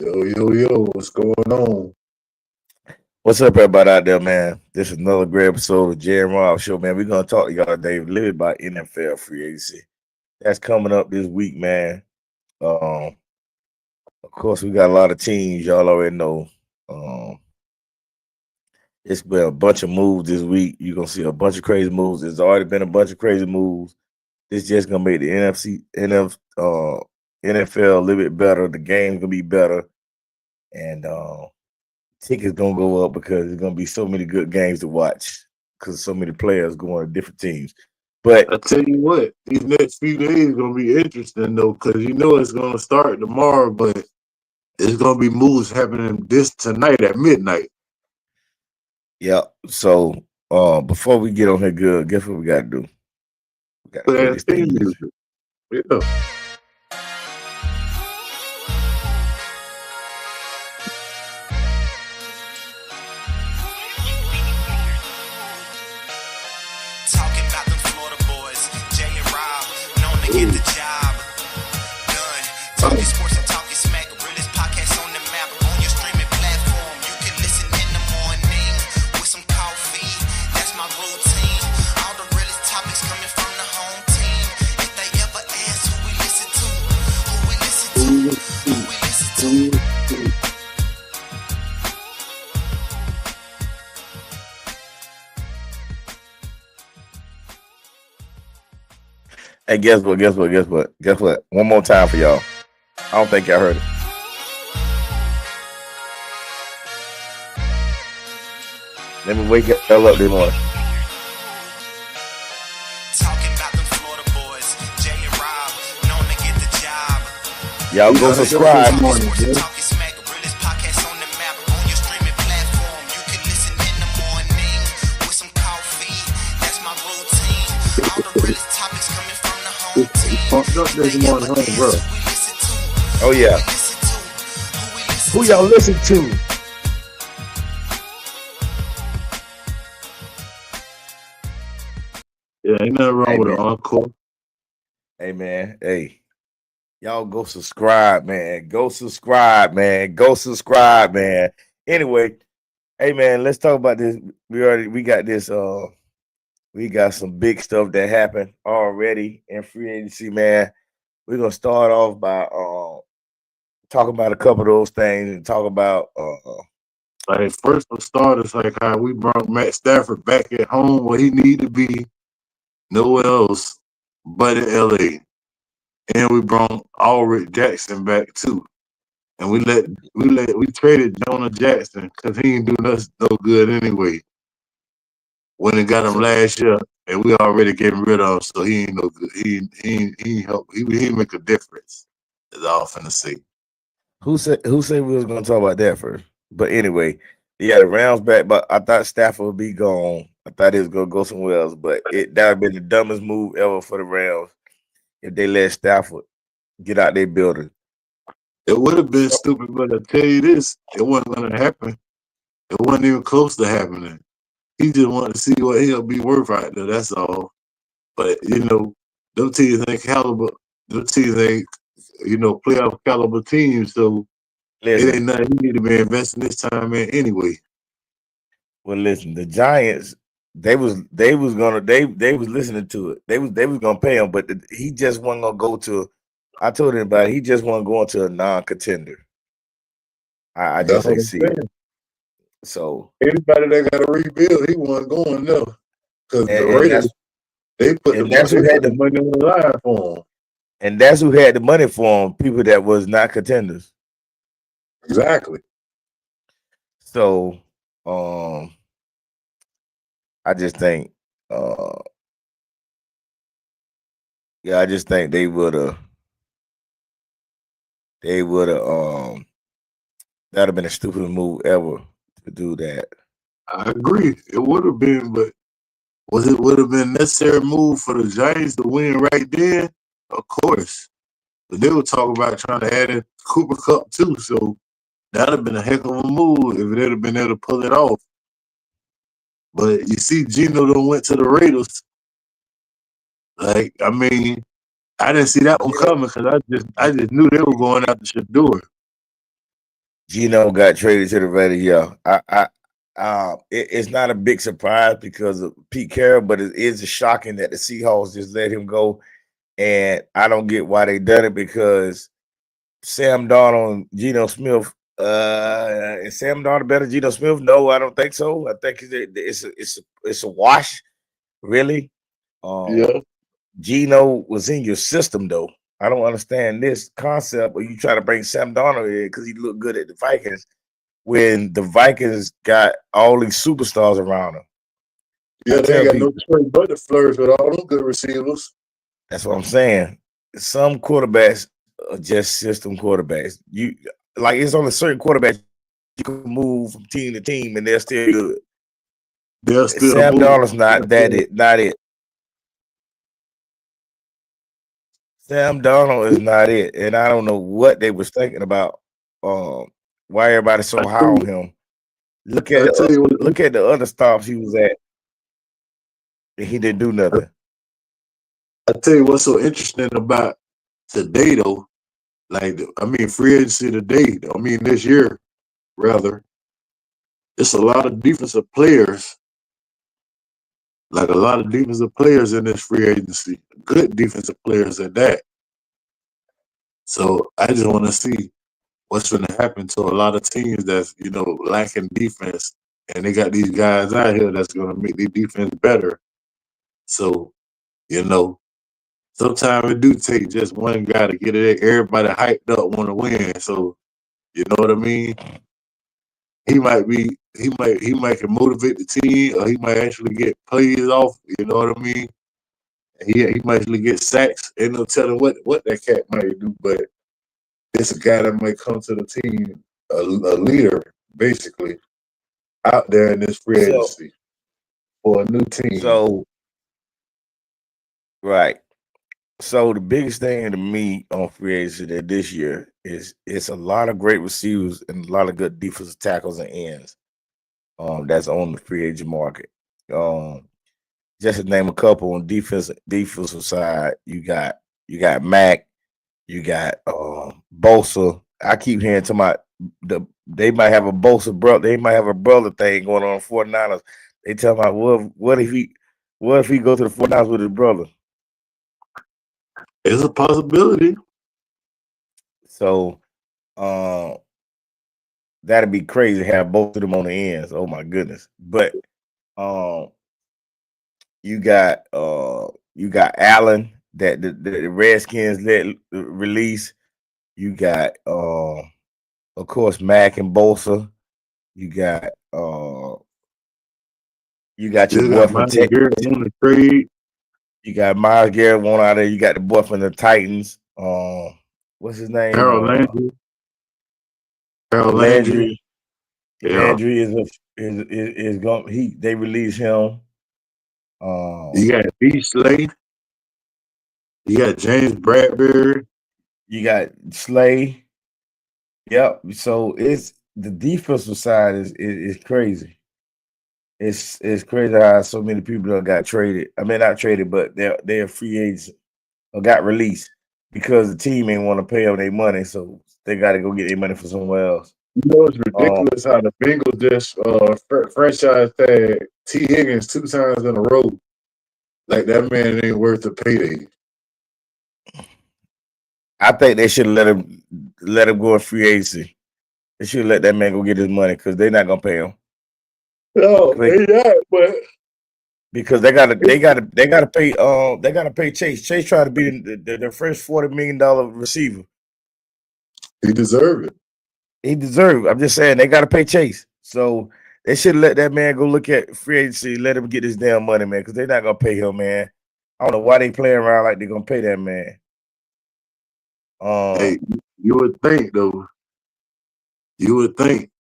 Yo, what's going on? What's up, everybody out there, man? This is another great episode of Jay and Rob Show, man. We're gonna talk to y'all today a little bit about NFL free agency. That's coming up this week, man. Um, of course, we got a lot of teams. Y'all already know. Um, it's been a bunch of moves this week. You're gonna see a bunch of crazy moves. There's already been a bunch of crazy moves. This just gonna make the NFL a little bit better. The game's gonna be better, and tickets gonna go up because there's gonna be so many good games to watch because so many players going to different teams. But I tell you what, these next few days gonna be interesting though, because it's gonna start tomorrow, but it's gonna be moves happening this tonight at midnight. yeah, so before we get on here good, guess what we gotta do? We gotta But play that this theme theme. music, yeah. Talking about them Florida boys, Jay and Rob, known to get the job done. Talking sports and talking smack, realest podcast on the map. On your streaming platform, you can listen in the morning with some coffee. That's my routine. All the realest topics coming from the home team. If they ever ask who we listen to, who we listen to, who we listen to. Hey, guess what? One more time for y'all. I don't think y'all heard it. Let me wake y'all up this morning. Talking about them Florida boys, Jay and Rob, known to get the job. Y'all go subscribe. This morning, Sports and yeah. talking smack, realest podcast on the map. On your streaming platform, you can listen in the morning with some coffee. That's my routine. All the realest topics coming from the home team. Pumped up this They morning, ever huh, ask bro? who we listen to, Oh who yeah. we listen to, who we listen Who to. y'all listen to? Yeah, ain't nothing wrong Hey with man. an encore. Hey man. Hey. Y'all go subscribe, man. Go subscribe, man. Go subscribe, man. Anyway, hey man, let's talk about this. We got this we got some big stuff that happened already in free agency, man. We're gonna start off by talking about a couple of those things and talk about Like first for starters, like how we brought Matt Stafford back at home where he need to be, nowhere else but in LA. And we brought Ulrich Jackson back too. And we traded Jonah Jackson because he ain't doing us no good anyway. When it got him so last year, and we already getting rid of him, so he ain't no good. He ain't help. He ain't make a difference. Is all I'm finna say. who said we was gonna talk about that first? But anyway, yeah, the Rams back, but I thought Stafford would be gone. I thought he was gonna go somewhere else, but that would been the dumbest move ever for the Rams if they let Stafford get out their building. It would have been So stupid, but I tell you this, it wasn't gonna happen. It wasn't even close to happening. He just wanted to see what he'll be worth out there. That's all. But them teams ain't caliber. Them teams ain't playoff caliber teams. So it listen, ain't nothing he need to be investing this time in anyway. listen, the Giants, they was listening to it. They was gonna pay him, but he just wasn't gonna go to. I told him about it, he just wasn't going to a non-contender. I That's just what ain't I'm see it. saying. So Anybody that got to rebuild, he wasn't going there because the and Raiders that's they put the and that's they who put had the the money on the line for him. and that's who had the money for him. People that was not contenders. Exactly. So um, I just think uh, yeah, I just think they would have that'd have been the stupidest move ever to do that. I agree. It would have been, but would have been necessary move for the Giants to win right then? Of course. But they were talking about trying to add in Cooper Cup too, so that'd have been a heck of a move if they'd have been able to pull it off. But you see, Gino done went to the Raiders. Like, I mean, I didn't see that one Gino, coming because I just knew they were going after Shador. Gino got traded to the Raiders. Yeah, it's not a big surprise because of Pete Carroll, but it is shocking that the Seahawks just let him go, and I don't get why they done it because Sam Darnold and Geno Smith. Is Sam Darnold better than Geno Smith? No, I don't think so. I think it's a wash, really. Yeah. Geno was in your system though. I don't understand this concept where you try to bring Sam Darnold in because he looked good at the Vikings when the Vikings got all these superstars around them. Yeah, they ain't got no choice but to flourish with all them good receivers. That's what I'm saying. Some quarterbacks are just system quarterbacks. You like it's only certain quarterbacks you can move from team to team and they're still good. They're still Sam Darnold's not it. Sam Darnold is not it, and I don't know what they was thinking about. Why everybody's so high on him? Look at the other stops he was at. He didn't do nothing. I tell you what's so interesting about today, though. Like, I mean, free agency today. I mean, this year, rather. It's a lot of defensive players. Like a lot of defensive players in this free agency. Good defensive players at that. So I just want to see what's going to happen to a lot of teams that's, lacking defense. And they got these guys out here that's going to make their defense better. So, sometimes it do take just one guy to get it. Everybody hyped up, want to win. So, you know what I mean? He might can motivate the team, or he might actually get plays off. You know what I mean? He might actually get sacks. Ain't no telling what that cat might do, but it's a guy that might come to the team, a leader, basically, out there in this free agency for a new team. So, right. So the biggest thing to me on free agency this year is it's a lot of great receivers and a lot of good defensive tackles and ends. That's on the free agent market. Just to name a couple on defensive side, you got Mac, you got Bosa. I keep hearing they might have a Bosa brother, they might have a brother thing going on 49ers. They tell me what if he go to the 49ers with his brother? It's a possibility. So that'd be crazy to have both of them on the ends. Oh my goodness. But you got Allen that the Redskins let release. You got of course Mac and Bosa. You got your boy from Texas. You got Myles Garrett one out there. You got the boy from the Titans. What's his name? Harold Landry. Landry is going. They release him. You got B. Slay. You got James Bradbury. You got Slay. Yep. So it's the defensive side is crazy. It's crazy how so many people got traded. I mean, not traded, but they're free agents or got released because the team ain't want to pay them their money, so they got to go get their money from somewhere else. It's ridiculous how the Bengals just franchise tag T. Higgins 2 times in a row. Like that man ain't worth the payday. I think they should let him go in free agency. They should let that man go get his money because they're not gonna pay him. No, they not, but because they gotta pay Chase. Chase tried to be the first $40 million receiver. He deserved it. I'm just saying they gotta pay Chase. So they should let that man go look at free agency, let him get his damn money, man, because they're not gonna pay him, man. I don't know why they playing around like they're gonna pay that man. Hey, you would think though. You would think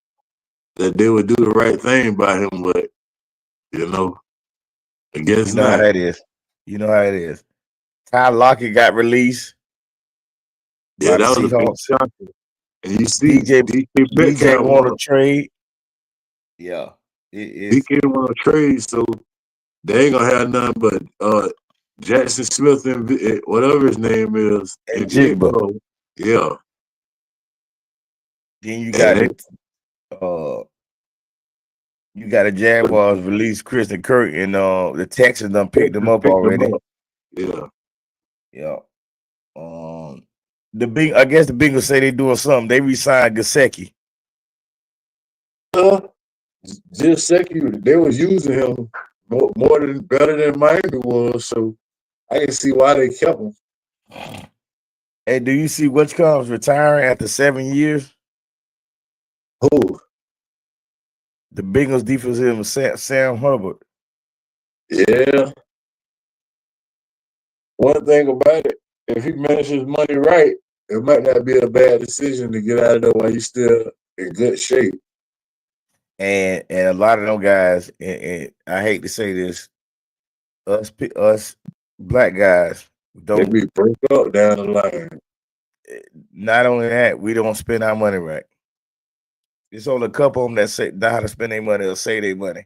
that they would do the right thing by him, but I guess not. You know how it is. Ty Lockett got released. Yeah, that was a big shock. And you see DJ want to trade. Yeah. DK want to trade, so they ain't gonna have nothing but Jackson Smith and whatever his name is. And Jigba. Yeah. Then you got Hey, the Jaguars release Christian Kirk, and the Texans done picked them up pick them already. up. Yeah. Yeah. I guess the Bengals say they doing something. They re-signed Gesicki. Just second, they was using him better than Miami was, so I can see why they kept him. Hey, do you see which comes retiring after 7 years? Who? The Bengals defensive Sam Hubbard. Yeah. One thing about it, if he manages money right, it might not be a bad decision to get out of there while you're still in good shape. And a lot of them guys, and I hate to say this, us black guys They don't. be break up down the line. Not only that, we don't spend our money right. There's only a couple of them that know how to spend their money or save their money,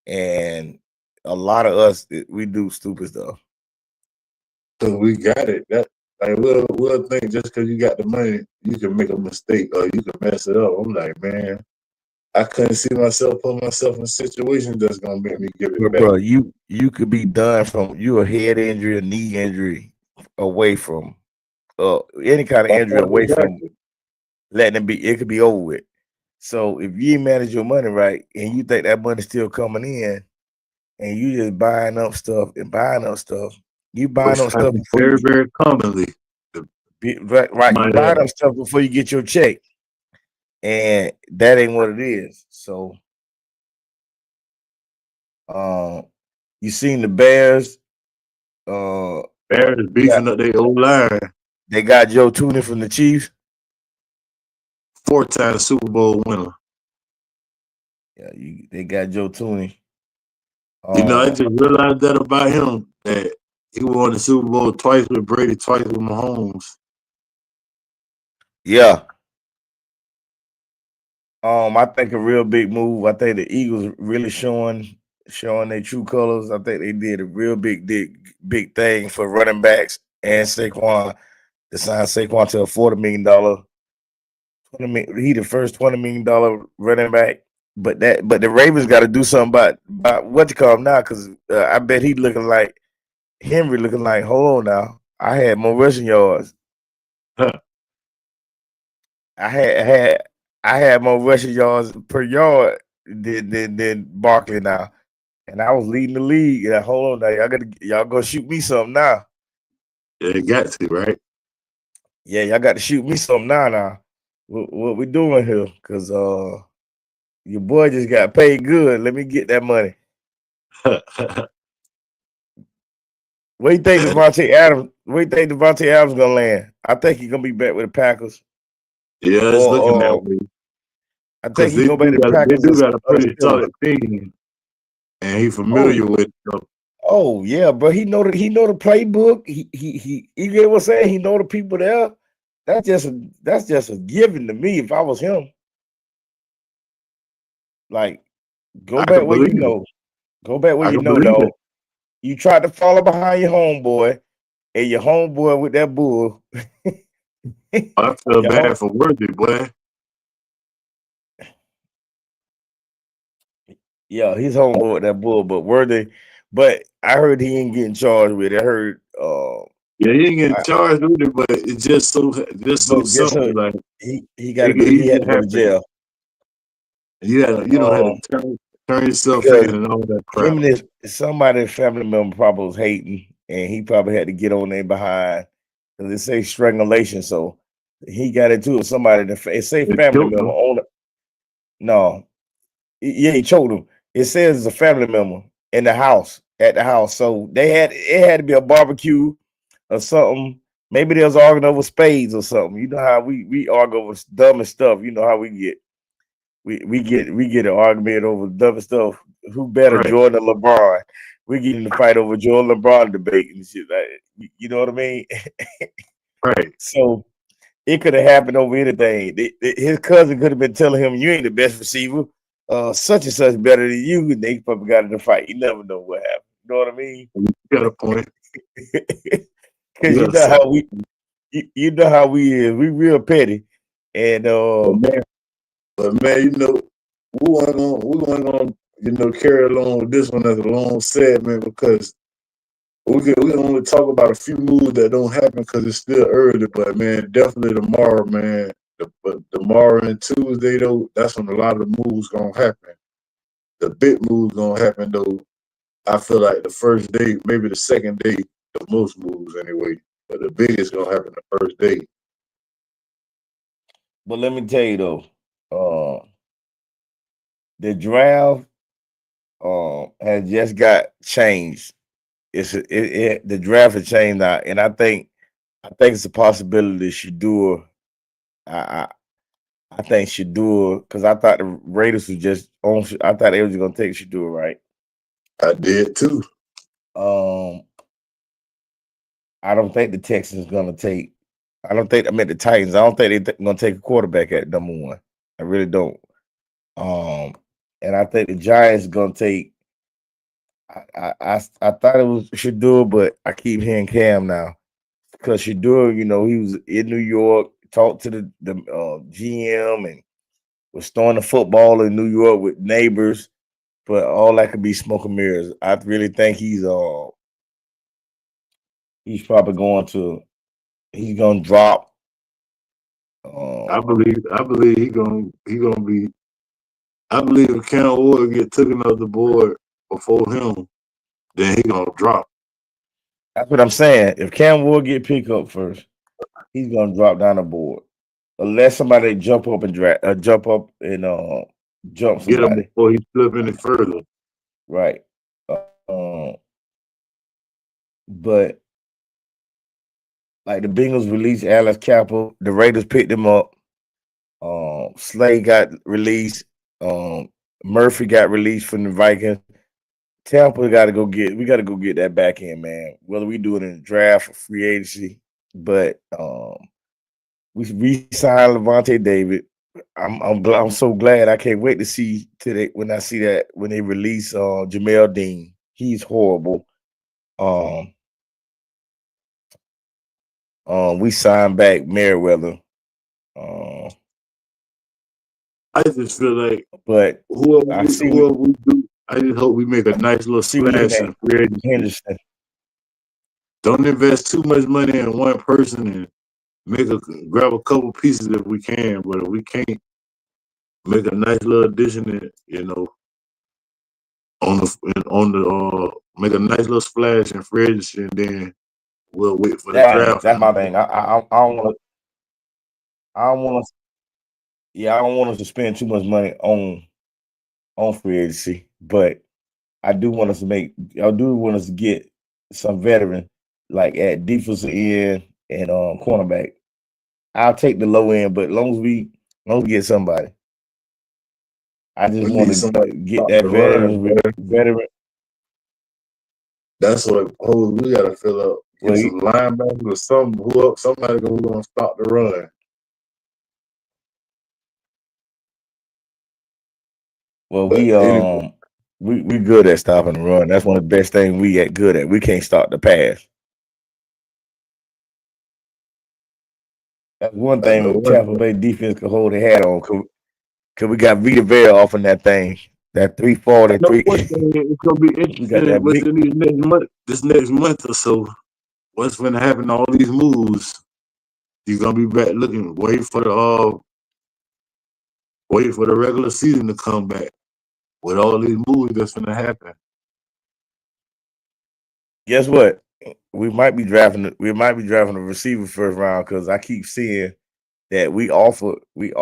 and a lot of us we do stupid stuff. So we got it. That like we'll think just because you got the money, you can make a mistake or you can mess it up. I'm like, man, I couldn't see myself put myself in a situation that's gonna make me give it back. Bro, you could be done from a head injury, a knee injury, away from any kind of injury, away from letting it could be over with. So if you manage your money right and you think that money's still coming in, and you just buying up stuff, you buying up stuff very, very commonly. Right, you buying up stuff before you get your check, and that ain't what it is. So, you seen the Bears? Bears beefing up their old line. They got Joe Thuney from the Chiefs, 4-time Super Bowl winner. Yeah, they got Joe Thuney. I just realized that about him, that he won the Super Bowl twice with Brady, twice with Mahomes. Yeah. I think a real big move. I think the Eagles really showing their true colors. I think they did a real big thing for running backs and Saquon. To sign Saquon to a $40 million. He the first $20 million running back. But the Ravens got to do something about what you call him now, because I bet he looking like Henry, looking like, hold on now, I had more rushing yards. I had more rushing yards per yard than Barkley now, and I was leading the league. And hold on now, y'all gonna shoot me something now. Yeah, you got to, right? Yeah, y'all got to shoot me something now. What we doing here? Because your boy just got paid good. Let me get that money. Where you think Devontae Adams gonna land? I think he's gonna be back with the Packers. Yeah, it's looking that way. I think he's gonna be the Packers. They do got a pretty solid team, and he's familiar with them. Oh yeah, bro. He know the playbook. He get what I'm saying. He know the people there. That's just a given to me. If I was him, like go back where you know. Go back where you know, dog. You tried to follow behind your homeboy, and your homeboy with that bull. I feel bad for Worthy, boy. Yeah, he's homeboy with that bull, but Worthy. But I heard he ain't getting charged with it. I heard. Yeah, he ain't getting charged with it, but it's just so simple. Like he had to go to jail. You don't have to turn yourself in and all that crap. Him and somebody's family member probably was hating, and he probably had to get on there behind because it say strangulation. So he got into it with somebody. It say family member on it. No, yeah, he choked him. It says it's a family member in the house, at the house. So it had to be a barbecue or something. Maybe they was arguing over spades or something. You know how we argue over dumb stuff. You know how we get. We get an argument over dumb stuff. Who better, right. Jordan or LeBron? We get in the fight over Jordan LeBron debate and shit. Like, you know what I mean? Right. So it could have happened over anything. His cousin could have been telling him, "You ain't the best receiver. Such and such better than you." And they probably got in the fight. You never know what happened. You know what I mean? You got a point. Because you know how we is. We real petty. And But man, you know, we weren't gonna carry along with this one as a long segment because we can only talk about a few moves that don't happen because it's still early. But man, definitely tomorrow, man. But tomorrow and Tuesday though, that's when a lot of the moves gonna happen. The big moves gonna happen though. I feel like the first day, maybe the second day, the most moves anyway. But the biggest gonna happen the first day. but let me tell you though, the draft has just got changed. The draft has changed now, and I think it's a possibility Shador. I think Shador, because I thought the Raiders was just on. I thought they was gonna take Shador, right? I did too. I don't think the Texans gonna take. I mean the Titans. I don't think they're gonna take a quarterback at number one. I really don't. And I think the Giants gonna take. I thought it was Shador, but I keep hearing Cam now because Shador, you know, he was in New York, talked to the GM, and was throwing the football in New York with neighbors. But all that could be smoke and mirrors. I really think he's probably going to drop. I believe he gonna be. I believe if Cam Ward get taken off the board before him, then he gonna drop. That's what I'm saying. If Cam Ward get picked up first, he's gonna drop down the board. Unless somebody jump up and jump somebody. Get him before he slip any further. Right. But like the Bengals released Alex Cappa, the Raiders picked him up. Slay got released. Murphy got released from the Vikings. Tampa we got to go get that back end, man. Whether we do it in the draft or free agency, but we re-signed Levante David. I'm so glad. I can't wait to see when they release Jamel Dean. He's horrible. We signed back Merriweather. I just feel like, but whoever we do, I just hope we make a nice little splash in free agency. Henderson. Don't invest too much money in one person and grab a couple pieces if we can. But if we can't, make a nice little addition, make a nice little splash in free agency, and then we'll wait for the draft. That's my thing. I don't want to. Yeah, I don't want us to spend too much money on free agency, but I do want us to get some veteran like at defensive end and cornerback. I'll take the low end, but as long as we get somebody. I just want to get that veteran. That's what we gotta fill up. Get some linebackers or somebody who's gonna stop the run. Well, we good at stopping the run. That's one of the best things we get good at. We can't stop the pass. That's one thing the Tampa Bay defense could hold their hat on. Cause we got Vita Vea off in that thing. That 3-4, that 3. It's gonna be interesting within this next month or so. What's gonna happen to all these moves? You're gonna be back looking, wait for the regular season to come back with all these moves that's gonna happen. Guess what? We might be drafting a receiver first round because I keep seeing that we offered him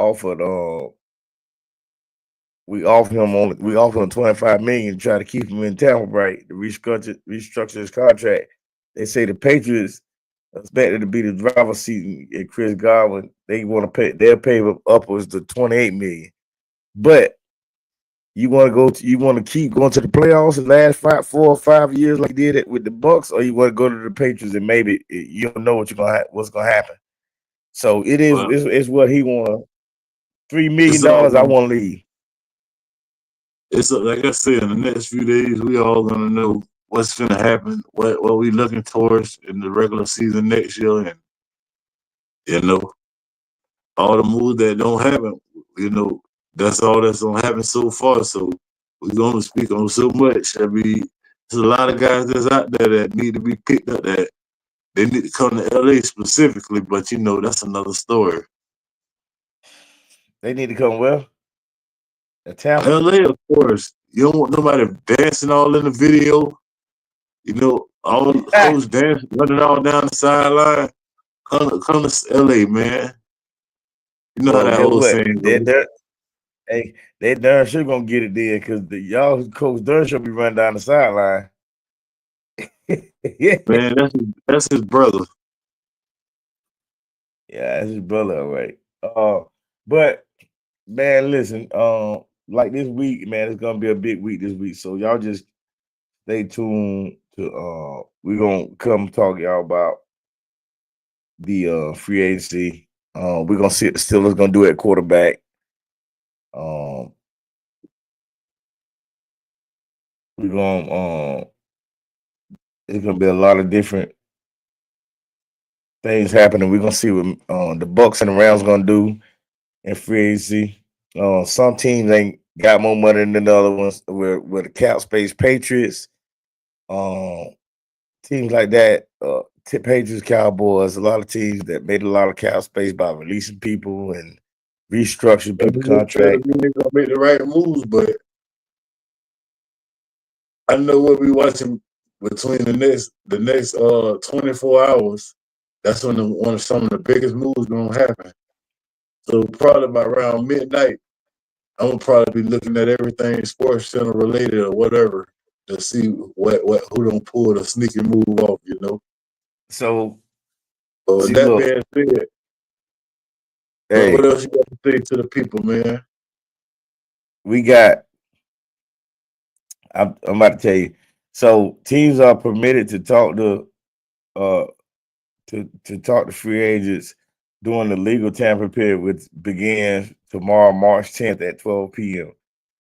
$25 million to try to keep him in Tampa, right? To restructure his contract. They say the Patriots expected to be the driver's seat and Chris Godwin. They'll pay upwards to $28 million. But you want to keep going to the playoffs the last 4 or 5 years like you did it with the Bucks, or you want to go to the Patriots and maybe you don't know what's gonna happen. So it's what he wants. $3 million. I want to leave. It's like I said, in the next few days, we all gonna know what's gonna happen, what we looking towards in the regular season next year, and all the moves that don't happen, that's all that's gonna happen so far. So we're gonna speak on so much. I mean, there's a lot of guys that's out there that need to be picked up that they need to come to LA specifically, but that's another story. They need to come well. Tampa. LA, of course. You don't want nobody dancing all in the video. All those dancing, running all down the sideline. Come to LA, man. You know how that old saying goes. They darn sure gonna get it there because y'all coach darn sure be running down the sideline. Man, that's his brother. Yeah, that's his brother, all right. But man, listen, like this week, man, it's gonna be a big week this week. So y'all just stay tuned to we're gonna come talk y'all about the free agency. We're gonna see what the Steelers gonna do at quarterback. We're gonna it's gonna be a lot of different things happening. We're gonna see what the Bucks and the Rams gonna do in free agency. Some teams ain't got more money than the other ones. With the cap space, Patriots, teams like that, Patriots, Cowboys, a lot of teams that made a lot of cap space by releasing people and restructuring people's contract. They're gonna make the right moves, but I know what we watching between the next 24 hours. That's when some of the biggest moves gonna happen. So probably by around midnight, I'm gonna probably be looking at everything Sports Center related or whatever to see who don't pull the sneaky move off. So with that being said, hey, what else you got to say to the people, man? We got. I'm about to tell you. So teams are permitted to talk to talk to free agents during the legal tampering period, which begins tomorrow, March 10th at 12 p.m.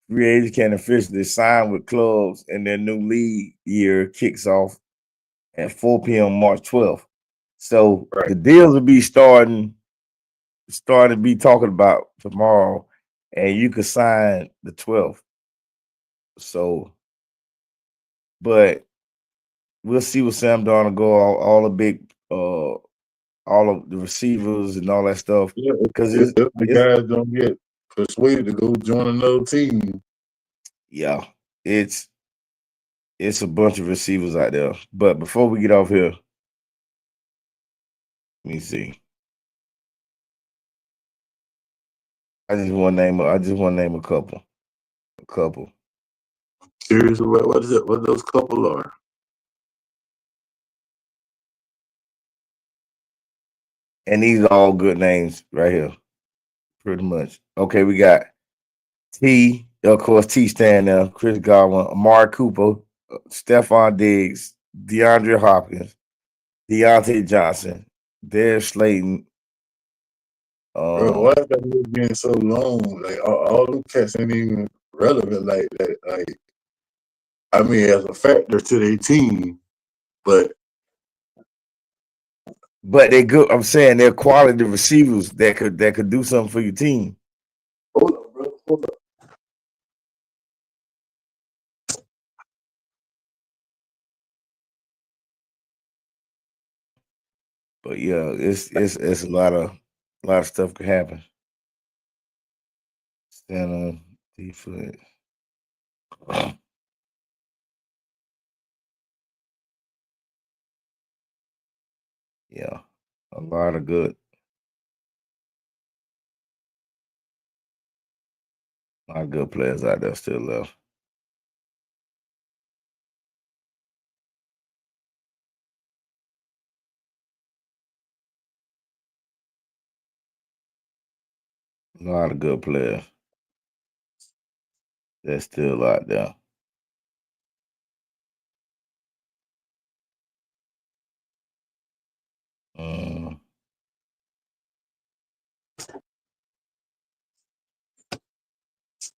Free agents can officially sign with clubs, and their new league year kicks off at 4 p.m. March 12th. So the deals will be starting to be talking about tomorrow, and you could sign the 12th. So, but we'll see what Sam Darnold go, all the big all of the receivers and all that stuff. Yeah, because the guys don't get persuaded to go join another team. Yeah, it's a bunch of receivers out there. But before we get off here, let me see. I just want to name a couple. Curious what is it? What those couple are? And these are all good names right here, pretty much. Okay, we got T, of course, T stand there, Chris Godwin, Amari Cooper, Stephon Diggs, DeAndre Hopkins, Deontay Johnson, Darius Slayton. Bro, why is that list being so long? Like all them cats ain't even relevant like that. Like, I mean, as a factor to their team, but they're good. I'm saying they're quality receivers that could do something for your team. Hold up, bro. Hold up. But yeah, it's a lot of stuff could happen. Center, defense. Yeah, a lot of good. A lot of good players out there still left. A lot of good players that's still out there.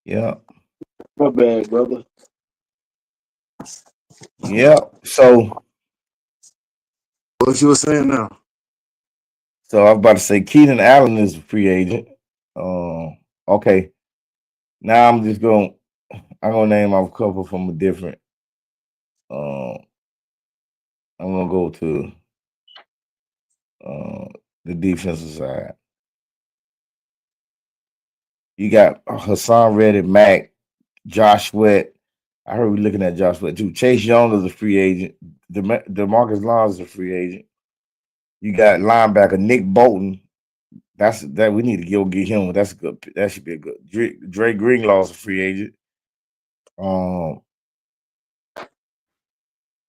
Yeah. My bad, brother. Yeah. So what you were saying now? So I was about to say Keenan Allen is a free agent. Okay. Now I'm gonna name off a couple from a different. I'm gonna go to the defensive side. You got Hassan Reddick, Mack, Josh Sweat. I heard we're looking at Josh Sweat too. Chase Young is a free agent. DeMarcus Lawrence is a free agent. You got linebacker Nick Bolton. That we need to get him. That's good. That should be a good. Dre Greenlaw is a free agent.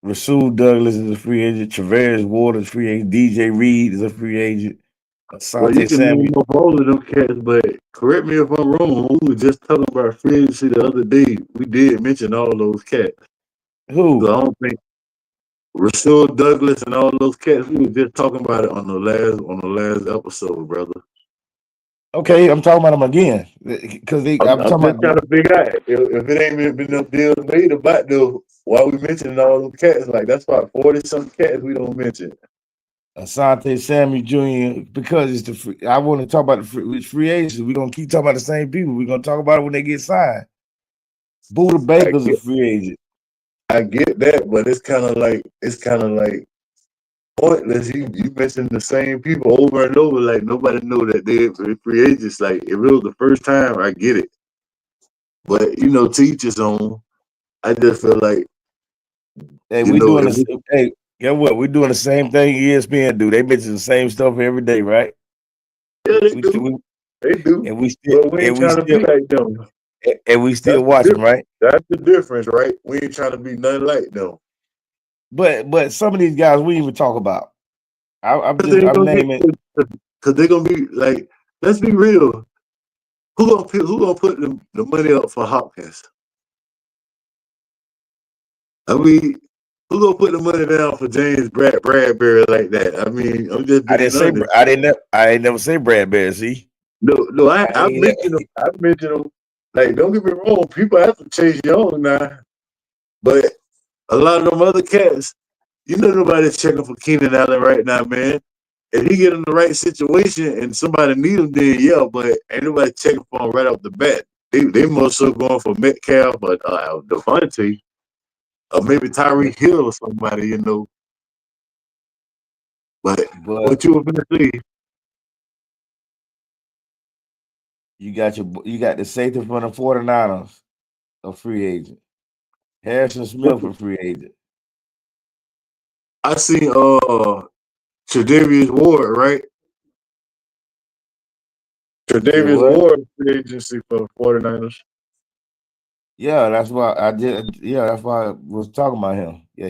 Rasul Douglas is a free agent. Travaris Ward is a free agent. DJ Reed is a free agent. Well, you Asante can Samuel. name up all of them cats, but correct me if I'm wrong. We were just talking about free agency the other day. We did mention all those cats. Who? So I don't think Rasul Douglas and all those cats. We were just talking about it on the last episode, brother. Okay, I'm talking about them again because I'm I'm talking just about. trying to figure out if it ain't been no deals made about the why we mentioning all those cats. Like that's about 40 some cats we don't mention. Asante Samuel Jr. because it's the free. I want to talk about the free agents. We're gonna keep talking about the same people. We're gonna talk about it when they get signed. Buda Baker's a free agent. I get that, but it's kind of like pointless. You mentioned the same people over and over. Like nobody know that they're free agents. Like if it was the first time, I get it. But to each his own. I just feel like Hey, hey, get what? We're doing the same thing ESPN do. They mention the same stuff every day, right? Yeah, they do. They do. And we still, but we ain't trying to be like them. And we still watching, right? That's the difference, right? We ain't trying to be nothing like them. But some of these guys we didn't even talk about. I'm naming because they're gonna be like, let's be real. Who gonna put the money up for Hopkins? I mean, who gonna put the money down for James Bradbury like that? I mean, I'm just being honest. I ain't never say Bradbury. See, no, I mentioned him. I mentioned him. Like, don't get me wrong, people have to Chase Young now, but a lot of them other cats, nobody's checking for Keenan Allen right now, man. If he get in the right situation and somebody need him, then yeah, but ain't nobody checking for him right off the bat. They most so going for Metcalf or Devontae, or maybe Tyreek Hill or somebody, But what you were gonna say? You got the safety from the 49ers, a free agent. Harrison Smith, a free agent. I seen Tre'Davious Ward, right? Tre'Davious Ward free agency for the 49ers. Yeah, that's why I did. Yeah, that's why I was talking about him. Yeah,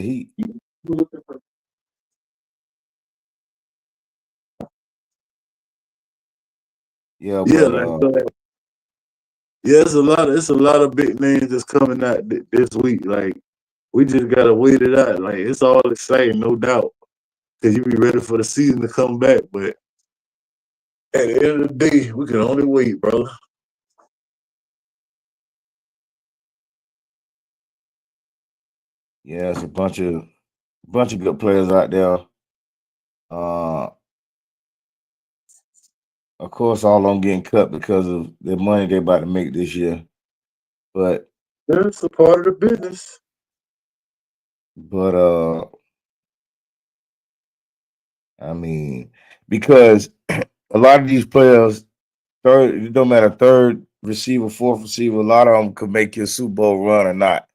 Yeah, it's a lot of big names that's coming out this week. Like we just gotta wait it out. Like it's all exciting, no doubt, because you be ready for the season to come back. But at the end of the day, we can only wait, brother. Yeah, it's a bunch of good players out there. Of course, all of them getting cut because of the money they're about to make this year. But that's a part of the business. But I mean, because a lot of these players, it don't matter, third receiver, fourth receiver, a lot of them could make your Super Bowl run or not.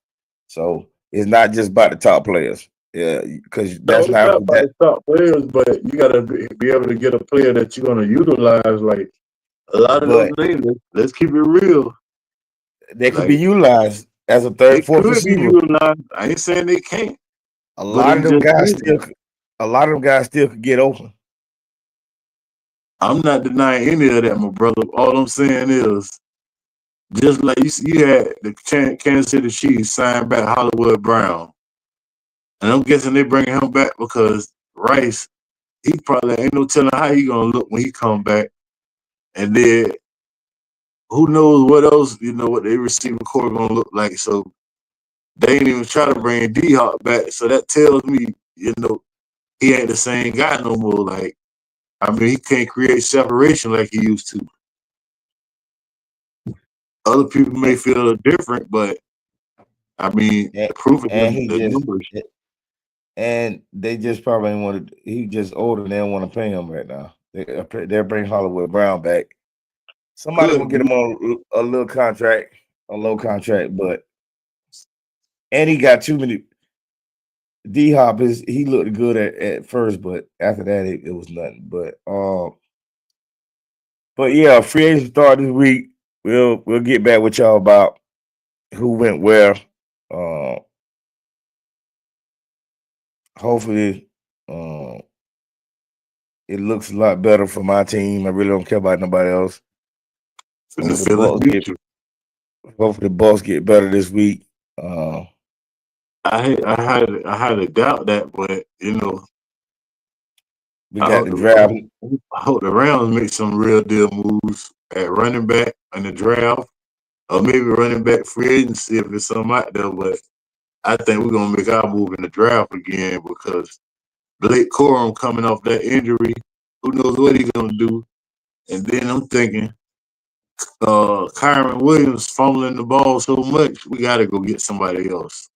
So it's not just about the top players. Yeah, because that's not about the top players, but you gotta be able to get a player that you're gonna utilize. Like a lot of those names, let's keep it real. They could be utilized as a third, fourth receiver. I ain't saying they can't. A lot of them guys still could get open. I'm not denying any of that, my brother. All I'm saying is, just like you had the Kansas City Chiefs sign back Hollywood Brown, and I'm guessing they bringing him back because Rice, he probably ain't no telling how he gonna look when he come back, and then who knows what else, what they receiver core gonna look like. So they ain't even try to bring D-Hop back. So that tells me, he ain't the same guy no more. Like I mean, he can't create separation like he used to. Other people may feel different, but I mean, and, the proof is and in he the just numbers. and they just probably wanted. He just older. They don't want to pay him right now. They'll bring Hollywood Brown back. Somebody will Could get be. him on a little contract, a low contract, but and he got too many. D Hop he looked good at first, but after that it was nothing. But yeah, free agent start this week. We'll get back with y'all about who went where. Uh, hopefully, it looks a lot better for my team. I really don't care about nobody else. For the Hopefully Phillies beat you. the Bucks get better this week. I had to doubt that, but We I got hope the draft. the Rams make some real deal moves at running back in the draft, or maybe running back free agency if there's some out there. But I think we're gonna make our move in the draft again because Blake Corum coming off that injury, who knows what he's gonna do? And then I'm thinking, Kyron Williams fumbling the ball so much, we gotta go get somebody else.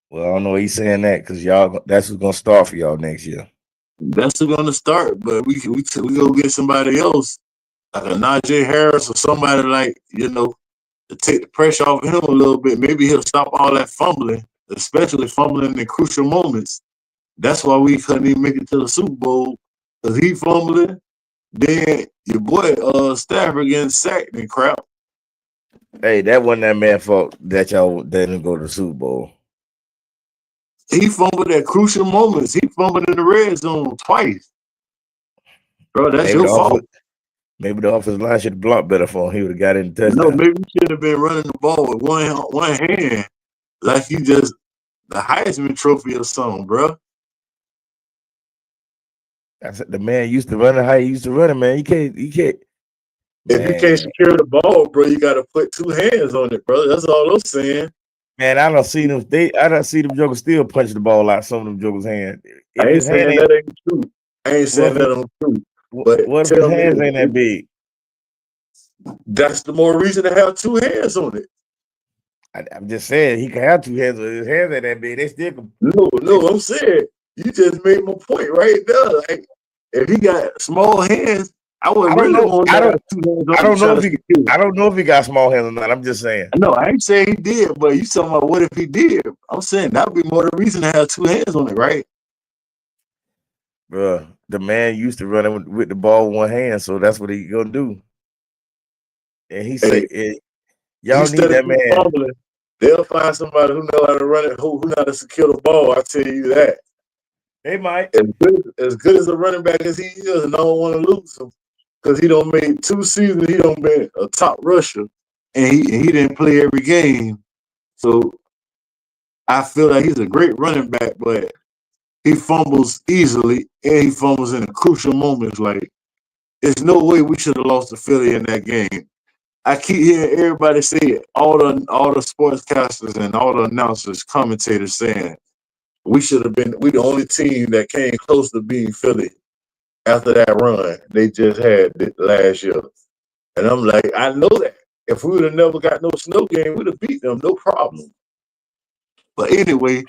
Well, I don't know why he's saying that because y'all that's who's gonna start for y'all next year. That's who's gonna start, but we go get somebody else, like a Najee Harris or somebody like, to take the pressure off of him a little bit. Maybe he'll stop all that fumbling, especially fumbling in crucial moments. That's why we couldn't even make it to the Super Bowl, because he fumbling. Then your boy Stafford getting sacked and crap. Hey, that wasn't that man's fault that y'all didn't go to the Super Bowl. He fumbled at crucial moments. He fumbled in the red zone twice. Bro, that's your fault. Maybe the offensive line should have blocked better for him. He would have got in the touchdown. No, maybe he should have been running the ball with one hand, like he just the Heisman Trophy or something, bro. I said the man used to run it how he used to run it, man. You can't. If you can't secure the ball, bro, you got to put two hands on it, bro. That's all I'm saying. Man, I don't see them. I don't see them jokers still punch the ball out some of them jokers' hands. I ain't saying that ain't true. I ain't saying that ain't true. But what if his hands ain't that big? That's the more reason to have two hands on it. I'm just saying he can have two hands, but his hands ain't that big. They still can. No, I'm saying you just made my point right there. Like, if he got small hands, I don't know if he got small hands or not. I'm just saying. No, I ain't saying he did, but you talking about what if he did? I'm saying that'd be more the reason to have two hands on it, right? Bro, the man used to run with the ball with one hand, so that's what he gonna do. And he said, "Y'all need that man." Fumbling, they'll find somebody who know how to run it, who know how to secure the ball. I tell you that. They might. As good as a running back as he is, and I don't want to lose him because he don't made 2 seasons. He don't been a top rusher, and he didn't play every game. So I feel like he's a great running back, but he fumbles easily and he fumbles in the crucial moments. Like, there's no way we should have lost to Philly in that game. I keep hearing everybody say it, all the sportscasters and all the announcers, commentators saying we the only team that came close to being Philly after that run they just had last year. And I'm like, I know that. If we would have never got no snow game, we'd have beat them, no problem. But anyway,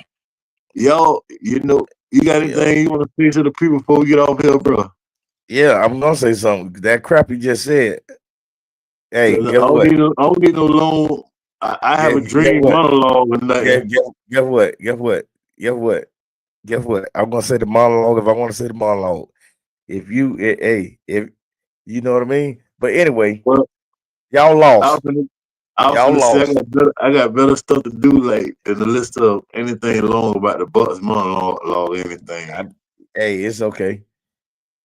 y'all, you got anything you want to say to the people before we get off here, bro? Yeah, I'm gonna say something. That crap you just said. Hey, I don't need no long. I have a dream monologue or nothing. Guess what? I'm gonna say the monologue if I want to say the monologue. If you know what I mean. But anyway, y'all lost. Y'all lost. I got better stuff to do, like than the list of anything long about the Bucks monologue or anything. It's okay.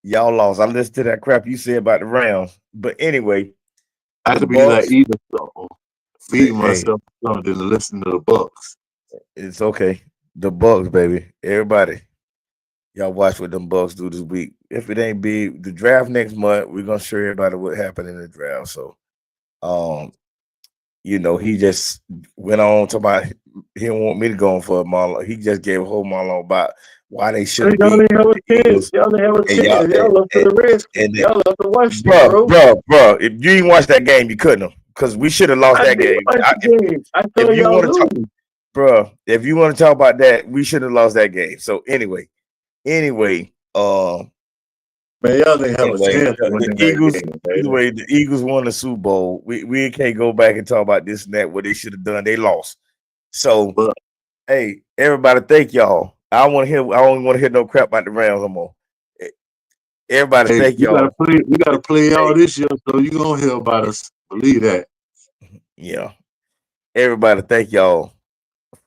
Y'all lost. I listened to that crap you said about the Rams. But anyway, I could be like eating something, feeding myself something than to listen to the Bucks. It's okay. The Bucks, baby. Everybody, y'all watch what them Bucks do this week. If it ain't big, the draft next month, we're gonna show everybody what happened in the draft. So, you know, he just went on to about he don't want me to go on for a monologue. He just gave a whole monologue about why they should Y'all be ain't have a the chance. Eagles. Y'all ain't have a And chance. Y'all lost to the Redskins. Y'all lost to Washington, bro. If you didn't watch that game, you couldn't have, because we should have lost that game. I told If you y'all want to talk, lose. bro, if you want to talk about that, we should have lost that game. So anyway, Man, y'all didn't have a chance to win the that Eagles. game, Either way, the Eagles won the Super Bowl. We can't go back and talk about this and that. What they should have done, they lost. So, But- hey, everybody, thank y'all. I don't want to hear no crap about the Rams no more. Everybody, thank y'all. We gotta play y'all this year, so you gonna hear about us. Believe that. Yeah. Everybody, thank y'all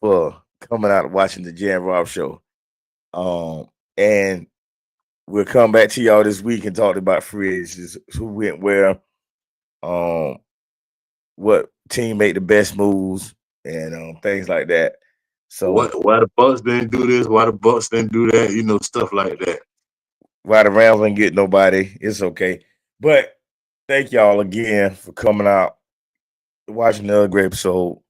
for coming out and watching the Jan Rob show. And we'll come back to y'all this week and talk about free agents, who went where, what team made the best moves, and things like that. So why the Bucks didn't do this? Why the Bucks didn't do that? You know, stuff like that. Why the Rams didn't get nobody? It's okay. But thank y'all again for coming out, watching another great episode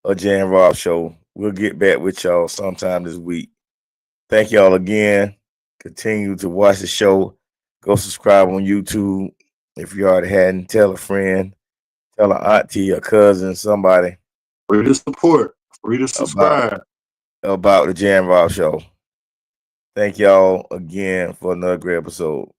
of Jan Rob Show. We'll get back with y'all sometime this week. Thank y'all again. Continue to watch the show. Go subscribe on YouTube. If you already hadn't, tell a friend, tell an auntie, a cousin, somebody. Free to support. Free to subscribe. About the Jan Rob Show. Thank y'all again for another great episode.